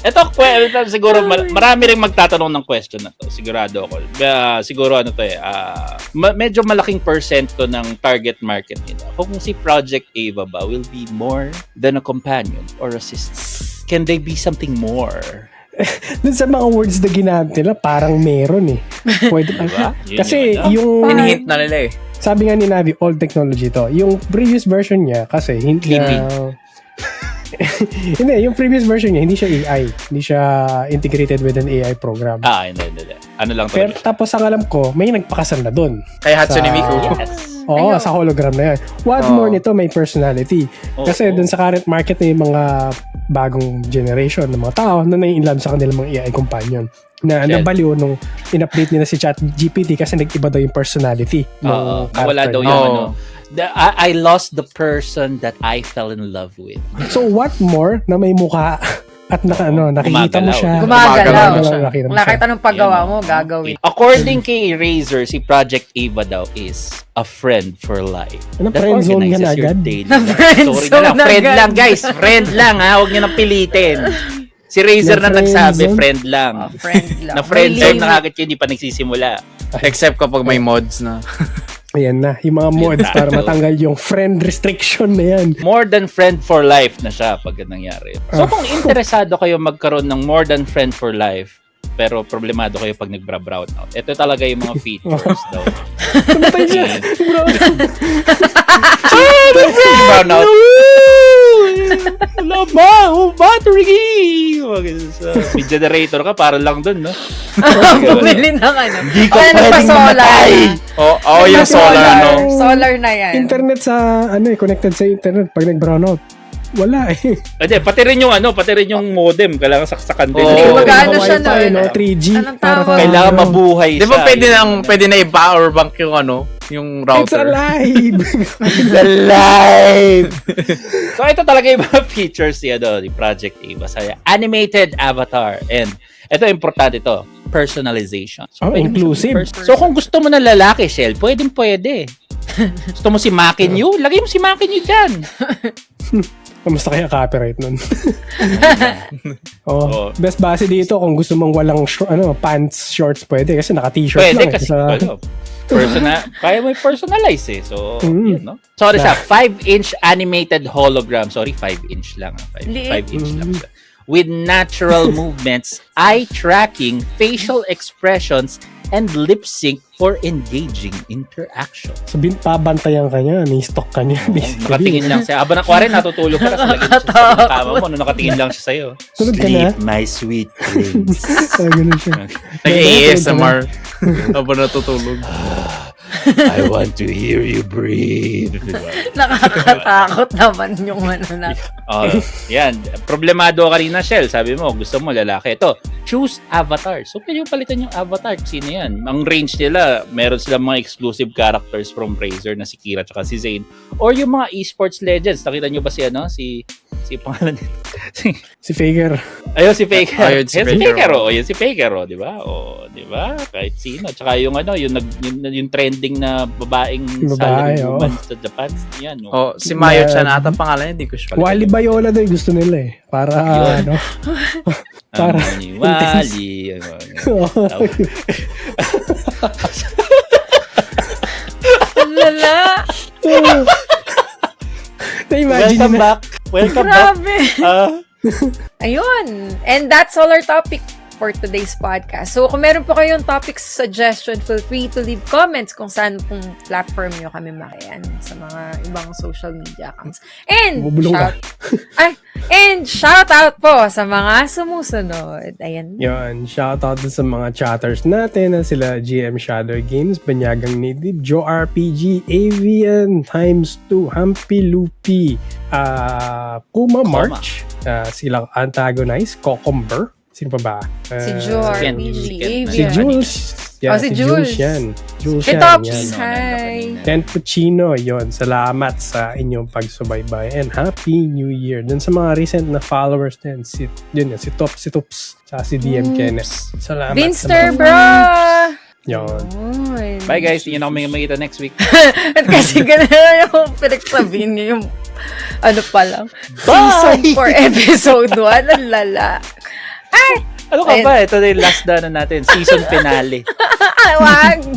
Ito, siguro marami ring magtatanong ng question na to. Sigurado ako. Siguro medyo malaking percent to ng target market nila. Kung si Project Ava ba will be more than a companion or assistant? Can they be something more? Dun sa mga words na ginamit nila, parang meron eh. Pwede, Diba? kasi yung... Hinihint na nila eh. Sabi nga ni Navi, old technology to. Yung previous version niya, kasi hindi hindi, yung previous version niya, hindi siya AI. Hindi siya integrated with an AI program. Hindi. Ano lang to? Pero tapos ang alam ko, may nagpakasal na dun. Kay Hatsune Miku. Yes. Oo, sa hologram na yan. What more nito, may personality. Kasi dun sa current market na yung mga bagong generation ng mga tao na nai-inlove sa kanilang mga AI companion. Na nabaliw nung in-update nila si ChatGPT kasi nag-iba daw yung personality. Wala daw yung I lost the person that I fell in love with. So what more na may mukha at nakikita mo siya. Gumagalaw. Nakita mo Nakita siya. nung paggawa mo, gagawin. According kay Razer, si Project Ava daw is a friend for life. Ano, That friend zone organizes yan your agad? daily Na-friend life. zone Friend agad. lang, guys. Friend lang, ha. Huwag niyo nang pilitin. Si Razer na Na-friend nagsabi, zone? friend lang. Friend lang. Na-friend May zone limit. na kagad yun, hindi pa nagsisimula. Except kapag may mods na. Ayan na, yung mga mods para matanggal yung friend restriction na yan. More than friend for life na siya pag nangyari. So kung interesado kayo magkaroon ng more than friend for life, pero problemado kayo pag nag-brown out. Ito talaga yung mga features daw. Tumatay siya. Bro. Brown out. Wala ba? Battery! May generator ka, para lang dun, no? Bumili ng ano. Hindi ka Kaya pwedeng nagpa-solar mamatay. Oo, yung solar, no? Solar na yan. Internet sa, connected sa internet pag nag-brown out. Wala eh. Hindi, pati rin yung modem. Kailangan saksakan din. Oo. Magkano siya Wi-Fi, no? 3G. Anong Para tawag? Kailangan mabuhay Di ba siya. pwede na i-power bank yung router? It's alive! Alive! So, ito talaga yung mga features ni Project Ava. Animated avatar. And, ito, importante ito. Personalization. So, pwede mo inclusive. siyang so, kung gusto mo ng lalaki, Shell, pwede. Gusto mo si Makinyu? Lagay mo si Makinyu dyan. Kamusta kaya copyright nun? Oo. Best base dito kung gusto mong walang pants, shorts, pwede kasi naka-t-shirt Pwede lang. kasi, Sa, kaya mo i-personalize eh. So, yun, no? Sorry siya, 5-inch animated hologram. Sorry, 5-inch lang. 5-inch lang siya. With natural movements, eye tracking, facial expressions, and lip sync for engaging interaction. sabihin, pabantayan ka niya, may stock ka niya. Nakatingin lang siya. Aba na kuwari, natutulog ka, tapos lagyan mo siya sa tama mo, nakatingin lang siya sa'yo. Tulog ka na? my sweet prince. Ganun siya. Nag-ASMR. Habang natutulog. I want to hear you breathe. Nakakatakot naman yung ano na. Yan. Problemado ka rin na, Shell. Sabi mo, gusto mo lalaki. Ito, choose avatar. So, pwede mo palitan yung avatar. Sino yan? Ang range nila, meron silang mga exclusive characters from Razer na si Kira at si Zane. Or yung mga esports legends. Nakita nyo ba si pangalan nito? Si Faker. Ayun, si Faker. Ayun, si Ayun, Faker. Ayun, si Faker, di ba? Di ba? Kahit sino. Tsaka yung yung trending na babaeng salarywoman sa Japan. Yan. Si Mayo-chan ata pangalan niya, di ko siya Wally Bayola daw yung gusto nila eh. Para para Wally. Lala. Na-imagine Welcome na. back. Welcome back. Grabe. Ayun. And that's all our topic for today's podcast. So, kung meron po kayong topic suggestion, feel free to leave comments kung saan pong platform nyo kami makayan sa mga ibang social media accounts. And, Bubulong ka. shout out po sa mga sumusunod. Ayan. Yun, shoutout sa mga chatters natin na sila GM Shadow Games, Banyagang Native, Joe RPG, Avian, Times2, Hampi Lupi, Kuma March, silang Antagonize, Cocomber, sino pa ba? Si Joe Ken. RPG, Ken. Si Avian. Jules. Yeah, si si Jules. Jules yan. Jules Hey, yan. Tops. Yan. Hi. Ken Puccino, yon. Salamat sa inyong pagsubaybay and Happy New Year. Dun sa mga recent na followers din, si Tops, sa si DM Kenneth. Salamat. Vinster, sa mga- bro! Yon. Bye guys. Hindi na kami makita next week. At kasi ganun yung pinagsabihin niyo yung ano pa lang. Season 4, episode 1. Ang lala. Ano ka ba? Ito na yung last na natin. Season finale. Wag!